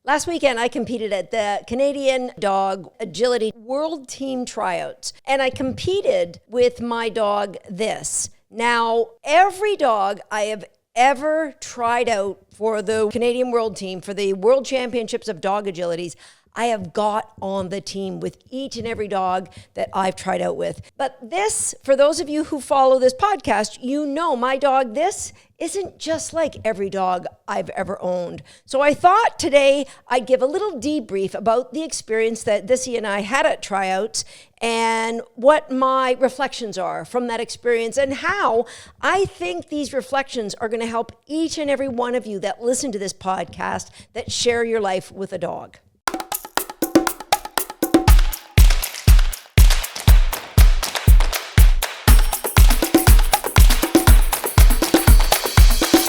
Last weekend, I competed at the Canadian Dog Agility World Team Tryouts, and I competed with my dog, This. Now, every dog I have ever tried out for the Canadian World Team, for the World Championships of Dog Agilities, I have got on the team with each and every dog that I've tried out with. But This, for those of you who follow this podcast, you know my dog, This, isn't just like every dog I've ever owned. So I thought today I'd give a little debrief about the experience that Thissy and I had at Tryouts and what my reflections are from that experience and how I think these reflections are going to help each and every one of you that listen to this podcast that share your life with a dog.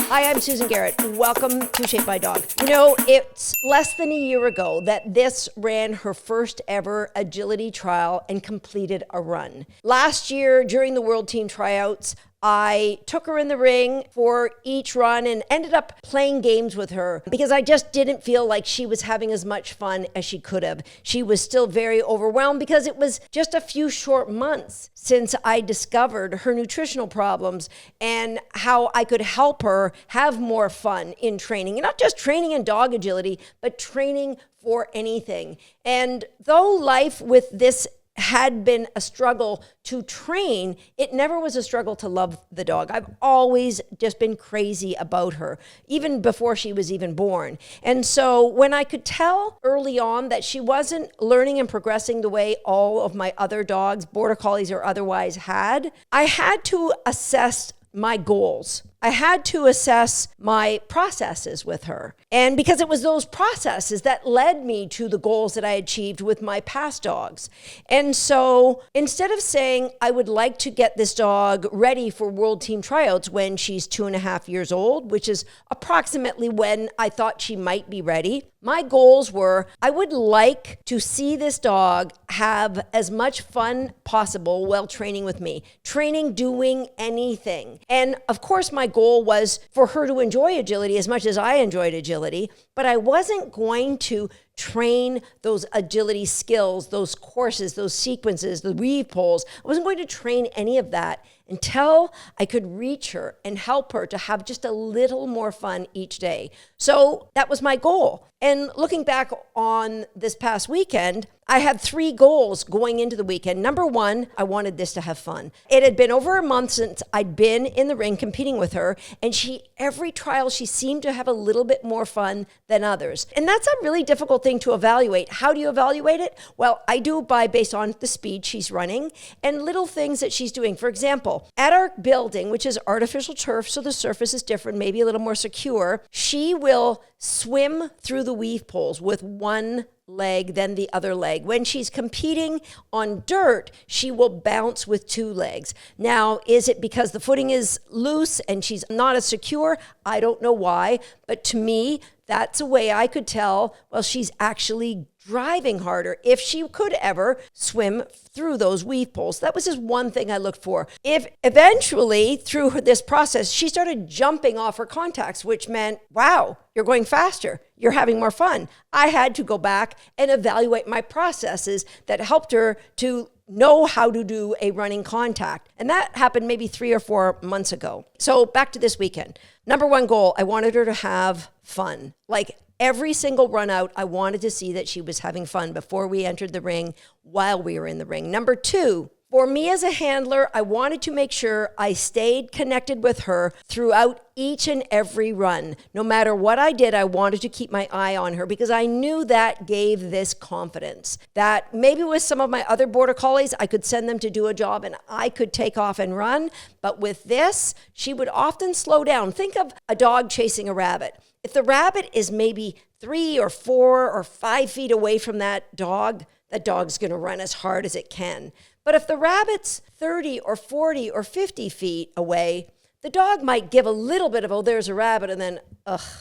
Hi, I'm Susan Garrett. Welcome to Shaped by Dog. You know, it's less than a year ago that This ran her first ever agility trial and completed a run. Last year, during the World Team Tryouts, I took her in the ring for each run and ended up playing games with her because I just didn't feel like she was having as much fun as she could have. She was still very overwhelmed because it was just a few short months since I discovered her nutritional problems and how I could help her have more fun in training. And not just training in dog agility, but training for anything. And though life with This had been a struggle to train, it never was a struggle to love the dog. I've always just been crazy about her, even before she was even born. And so when I could tell early on that she wasn't learning and progressing the way all of my other dogs, Border Collies or otherwise, had, I had to assess my goals. I had to assess my processes with her. And because it was those processes that led me to the goals that I achieved with my past dogs. And so instead of saying I would like to get this dog ready for World Team Tryouts when she's 2.5 years old, which is approximately when I thought she might be ready, my goals were I would like to see this dog have as much fun possible while training with me, training, doing anything. And of course, my goal was for her to enjoy agility as much as I enjoyed agility, but I wasn't going to train those agility skills, those courses, those sequences, the weave pulls. I wasn't going to train any of that until I could reach her and help her to have just a little more fun each day. So that was my goal. And looking back on this past weekend, I had 3 goals going into the weekend. Number 1, I wanted This to have fun. It had been over a month since I'd been in the ring competing with her, and every trial she seemed to have a little bit more fun than others. And that's a really difficult thing to evaluate. How do you evaluate it? Well, I do based on the speed she's running and little things that she's doing. For example, at our building, which is artificial turf, so the surface is different, maybe a little more secure, she will swim through the weave poles with one leg, then the other leg. When she's competing on dirt, she will bounce with 2 legs. Now, is it because the footing is loose and she's not as secure? I don't know why, but to me, that's a way I could tell, well, she's actually driving harder if she could ever swim through those weave poles. That was just one thing I looked for. If eventually, through this process, she started jumping off her contacts, which meant, wow, you're going faster, you're having more fun. I had to go back and evaluate my processes that helped her to know how to do a running contact. And that happened maybe 3 or 4 months ago. So back to this weekend. Number 1 goal, I wanted her to have fun. Like every single run out, I wanted to see that she was having fun before we entered the ring, while we were in the ring. Number 2, for me as a handler, I wanted to make sure I stayed connected with her throughout each and every run. No matter what I did, I wanted to keep my eye on her because I knew that gave this confidence. That maybe with some of my other Border Collies, I could send them to do a job and I could take off and run. But with This, she would often slow down. Think of a dog chasing a rabbit. If the rabbit is maybe 3 or 4 or 5 feet away from that dog's going to run as hard as it can. But if the rabbit's 30 or 40 or 50 feet away, the dog might give a little bit of, oh, there's a rabbit, and then,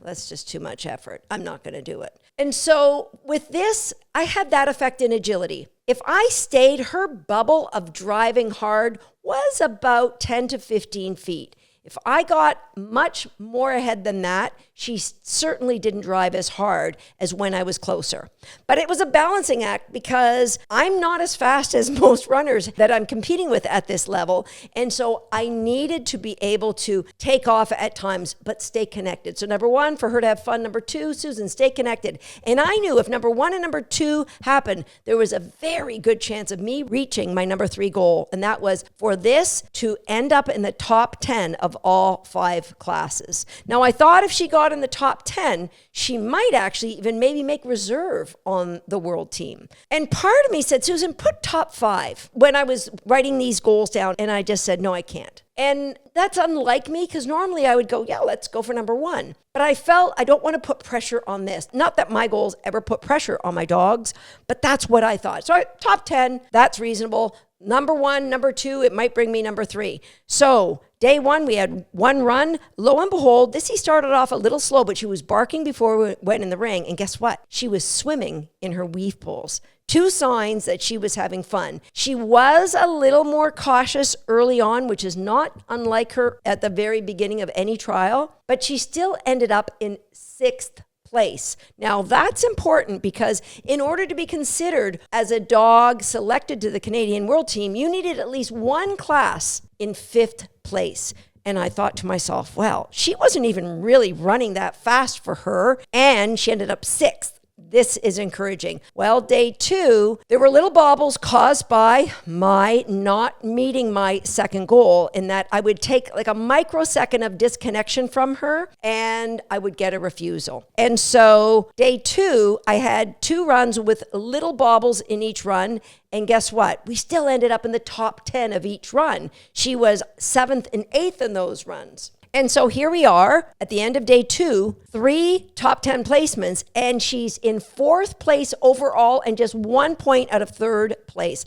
that's just too much effort. I'm not going to do it. And so with This, I had that effect in agility. If I stayed, her bubble of driving hard was about 10 to 15 feet. If I got much more ahead than that, she certainly didn't drive as hard as when I was closer. But it was a balancing act because I'm not as fast as most runners that I'm competing with at this level. And so I needed to be able to take off at times, but stay connected. So number one, for her to have fun. Number two, Susan, stay connected. And I knew if number one and number two happened, there was a very good chance of me reaching my number three goal. And that was for this to end up in the top 10 of all 5 classes. Now, I thought if she got in the top 10, she might actually even maybe make reserve on the world team. And part of me said, Susan, put top 5 when I was writing these goals down. And I just said, no, I can't. And that's unlike me because normally I would go, yeah, let's go for number 1. But I felt I don't want to put pressure on this. Not that my goals ever put pressure on my dogs, but that's what I thought. So top 10, that's reasonable. Number 1, number 2, it might bring me number 3. So day 1, we had 1 run. Lo and behold, Dissy started off a little slow, but she was barking before we went in the ring. And guess what? She was swimming in her weave pools. 2 signs that she was having fun. She was a little more cautious early on, which is not unlike her at the very beginning of any trial, but she still ended up in 6th place. Now that's important because in order to be considered as a dog selected to the Canadian World Team, you needed at least 1 class in 5th place. And I thought to myself, well, she wasn't even really running that fast for her, and she ended up 6th. This is encouraging. Well, day 2, there were little bobbles caused by my not meeting my second goal in that I would take like a microsecond of disconnection from her and I would get a refusal. And so day 2, I had 2 runs with little bobbles in each run. And guess what? We still ended up in the top 10 of each run. She was 7th and 8th in those runs. And so here we are at the end of day 2, 3 top 10 placements, and she's in 4th place overall and just 1 point out of 3rd place.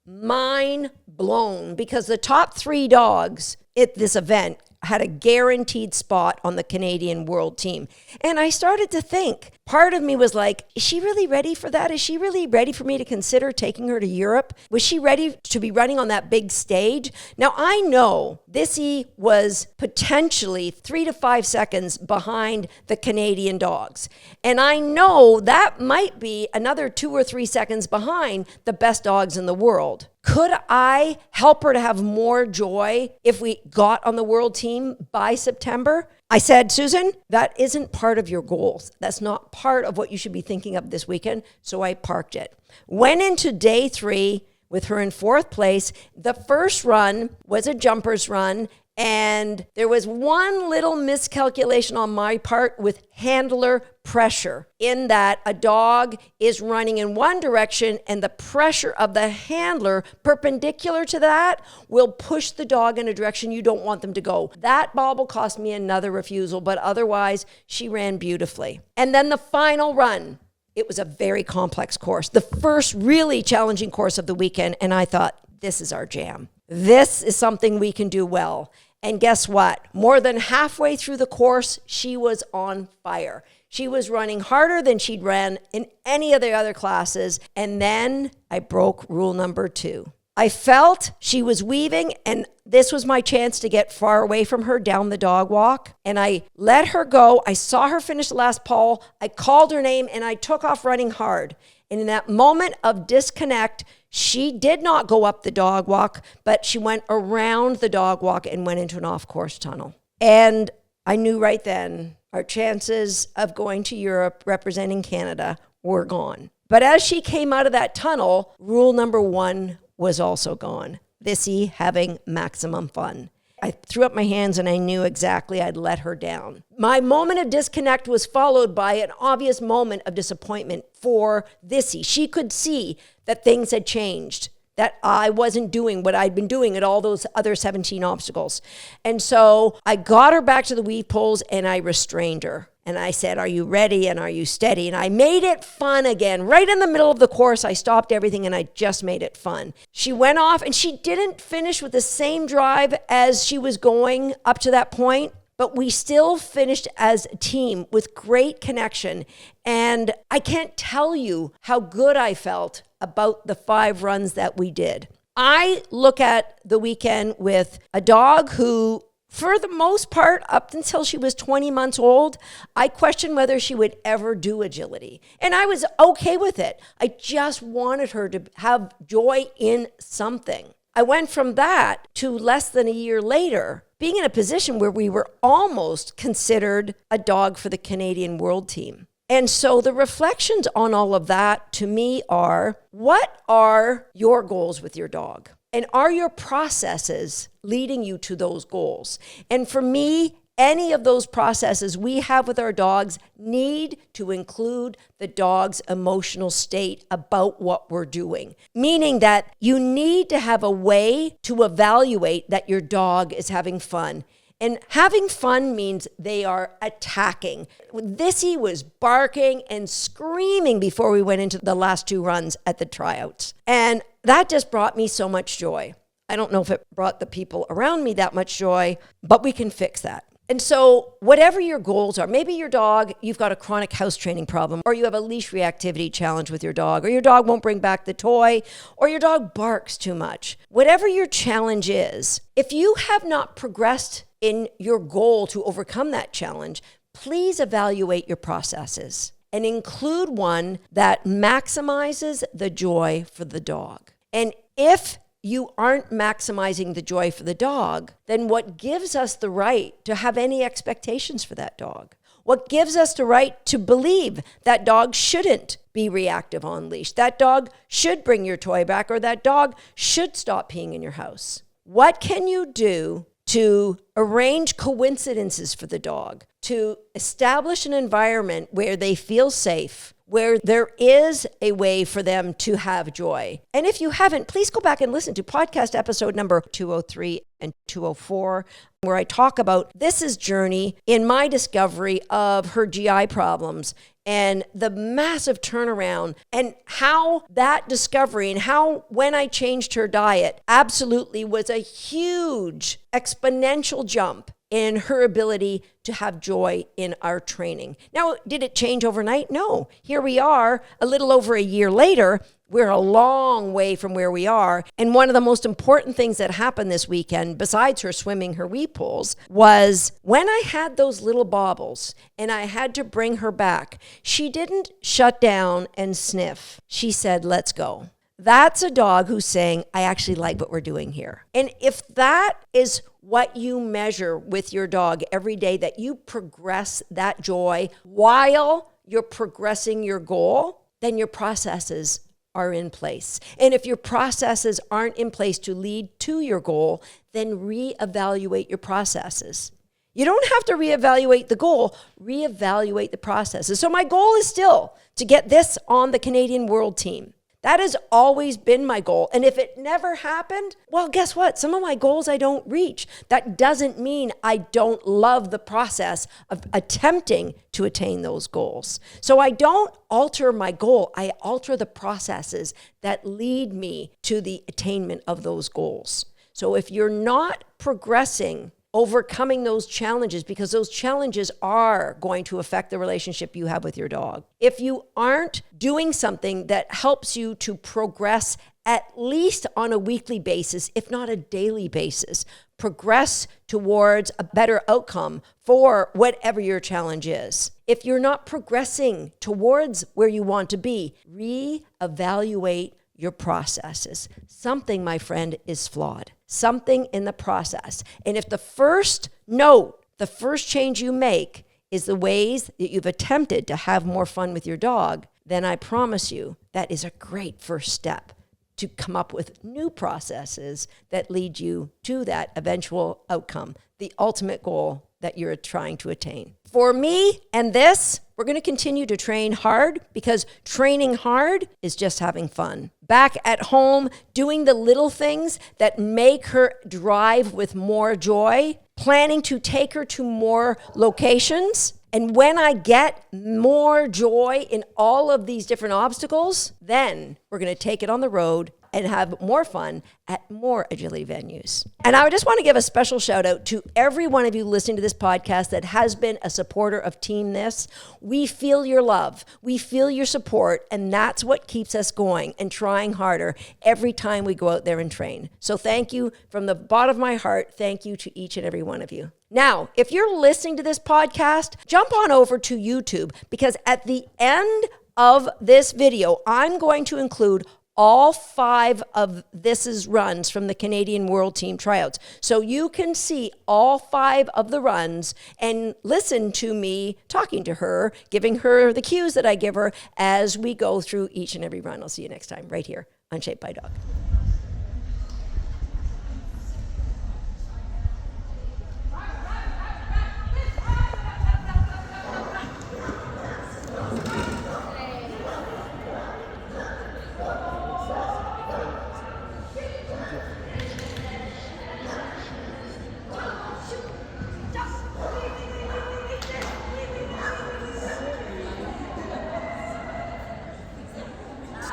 Mind blown, because the top 3 dogs at this event had a guaranteed spot on the Canadian World Team. And I started to think, part of me was like, is she really ready for that? Is she really ready for me to consider taking her to Europe? Was she ready to be running on that big stage? Now, I know Dissy was potentially 3 to 5 seconds behind the Canadian dogs. And I know that might be another 2 or 3 seconds behind the best dogs in the world. Could I help her to have more joy if we got on the world team by September? I said, Susan, that isn't part of your goals. That's not part of what you should be thinking of this weekend. So I parked it. Went into day 3 with her in 4th place. The first run was a jumper's run. And there was one little miscalculation on my part with handler pressure, in that a dog is running in one direction and the pressure of the handler perpendicular to that will push the dog in a direction you don't want them to go. That bobble cost me another refusal, but otherwise she ran beautifully. And then the final run, it was a very complex course, the first really challenging course of the weekend. And I thought, this is our jam. This is something we can do well. And guess what? More than halfway through the course, she was on fire. She was running harder than she'd ran in any of the other classes. And then I broke rule number 2. I felt she was weaving, and this was my chance to get far away from her down the dog walk. And I let her go. I saw her finish the last pole. I called her name, and I took off running hard. And in that moment of disconnect, she did not go up the dog walk, but she went around the dog walk and went into an off-course tunnel. And I knew right then our chances of going to Europe representing Canada were gone. But as she came out of that tunnel, rule number 1 was also gone. Dissy having maximum fun. I threw up my hands and I knew exactly I'd let her down. My moment of disconnect was followed by an obvious moment of disappointment for Dissy. She could see that things had changed, that I wasn't doing what I'd been doing at all those other 17 obstacles. And so I got her back to the weave poles and I restrained her. And I said, are you ready and are you steady? And I made it fun again. Right in the middle of the course, I stopped everything and I just made it fun. She went off and she didn't finish with the same drive as she was going up to that point, but we still finished as a team with great connection. And I can't tell you how good I felt about the 5 runs that we did. I look at the weekend with a dog who For the most part, up until she was 20 months old, I questioned whether she would ever do agility. And I was okay with it. I just wanted her to have joy in something. I went from that to less than a year later, being in a position where we were almost considered a dog for the Canadian World Team. And so the reflections on all of that to me are, what are your goals with your dog? And are your processes leading you to those goals? And for me, any of those processes we have with our dogs need to include the dog's emotional state about what we're doing. Meaning that you need to have a way to evaluate that your dog is having fun. And having fun means they are attacking. Thissy was barking and screaming before we went into the last 2 runs at the tryouts. And that just brought me so much joy. I don't know if it brought the people around me that much joy, but we can fix that. And so whatever your goals are, maybe your dog, you've got a chronic house training problem, or you have a leash reactivity challenge with your dog, or your dog won't bring back the toy, or your dog barks too much. Whatever your challenge is, if you have not progressed in your goal to overcome that challenge, please evaluate your processes and include one that maximizes the joy for the dog. And if you aren't maximizing the joy for the dog, then what gives us the right to have any expectations for that dog? What gives us the right to believe that dog shouldn't be reactive on leash, that dog should bring your toy back, or that dog should stop peeing in your house? What can you do to arrange coincidences for the dog, to establish an environment where they feel safe, where there is a way for them to have joy? And if you haven't, please go back and listen to podcast episode number 203 and 204, where I talk about This's journey in my discovery of her GI problems and the massive turnaround, and how that discovery and how when I changed her diet absolutely was a huge exponential jump in her ability to have joy in our training. Now, did it change overnight? No. Here we are a little over a year later. We're a long way from where we are. And one of the most important things that happened this weekend, besides her swimming her wee pools, was when I had those little bobbles and I had to bring her back, she didn't shut down and sniff. She said, "Let's go." That's a dog who's saying, "I actually like what we're doing here." And if that is what you measure with your dog every day, that you progress that joy while you're progressing your goal, then your processes are in place. And if your processes aren't in place to lead to your goal, then reevaluate your processes. You don't have to reevaluate the goal, reevaluate the processes. So my goal is still to get this on the Canadian World Team. That has always been my goal. And if it never happened, well, guess what? Some of my goals I don't reach. That doesn't mean I don't love the process of attempting to attain those goals. So I don't alter my goal. I alter the processes that lead me to the attainment of those goals. So if you're not progressing, overcoming those challenges, because those challenges are going to affect the relationship you have with your dog. If you aren't doing something that helps you to progress at least on a weekly basis, if not a daily basis, progress towards a better outcome for whatever your challenge is. If you're not progressing towards where you want to be, reevaluate your processes. Something, my friend, is flawed. Something in the process. And if the first note, the first change you make is the ways that you've attempted to have more fun with your dog, then I promise you that is a great first step to come up with new processes that lead you to that eventual outcome, the ultimate goal that you're trying to attain. For me and this, we're going to continue to train hard, because training hard is just having fun. Back at home, doing the little things that make her drive with more joy, planning to take her to more locations. And when I get more joy in all of these different obstacles, then we're going to take it on the road and have more fun at more agility venues. And I just want to give a special shout out to every one of you listening to this podcast that has been a supporter of Team This. We feel your love. We feel your support. And that's what keeps us going and trying harder every time we go out there and train. So thank you from the bottom of my heart. Thank you to each and every one of you. Now, if you're listening to this podcast, jump on over to YouTube, because at the end of this video, I'm going to include all 5 of This's runs from the Canadian World Team Tryouts. So you can see all 5 of the runs and listen to me talking to her, giving her the cues that I give her as we go through each and every run. I'll see you next time right here on Shaped by Dog.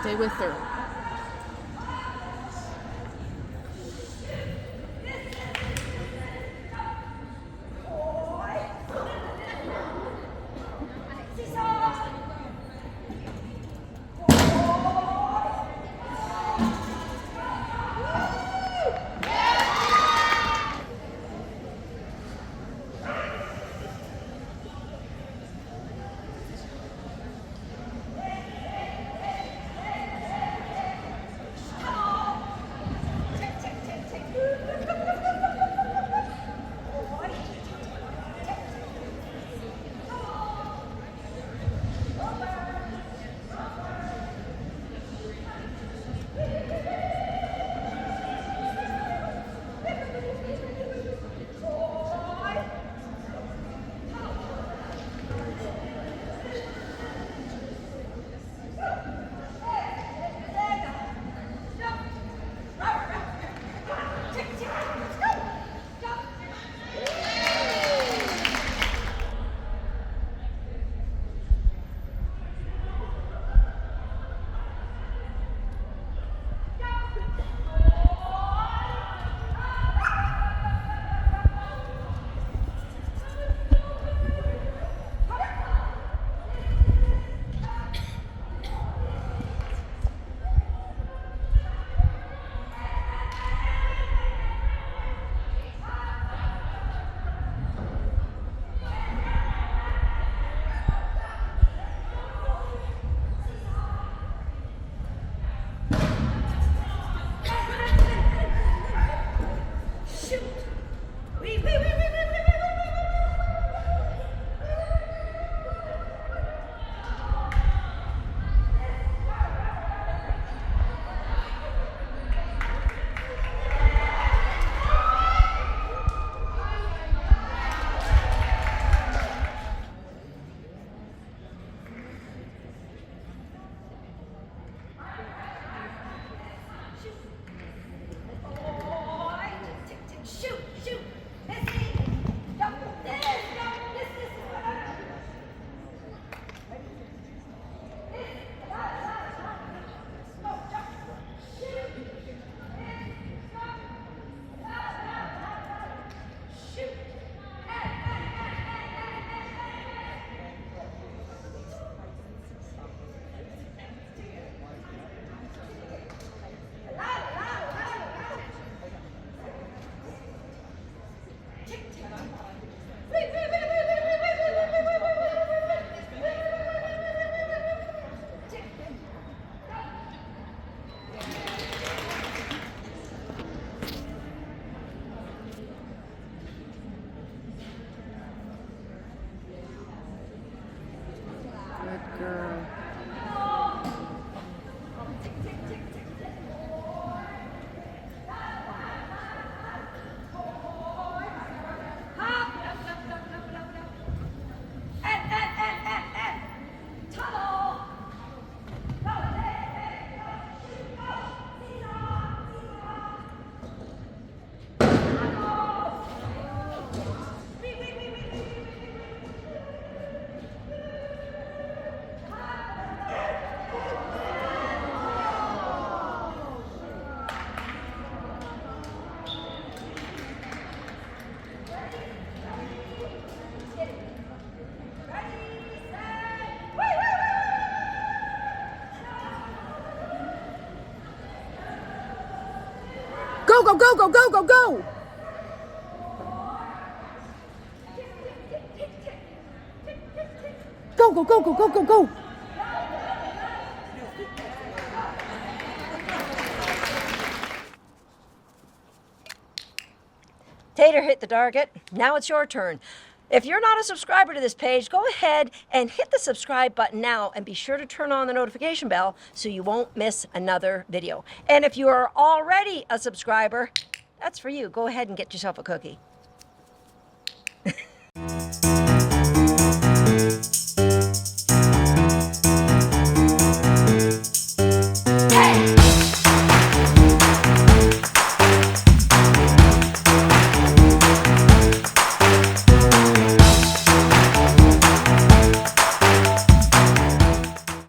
Stay with her. Go, go, go, go, go, go, go. Go, go, go, go, go, go, go. Tater hit the target. Now it's your turn. If you're not a subscriber to this page, go ahead and hit the subscribe button now and be sure to turn on the notification bell so you won't miss another video. And if you are already a subscriber, that's for you. Go ahead and get yourself a cookie.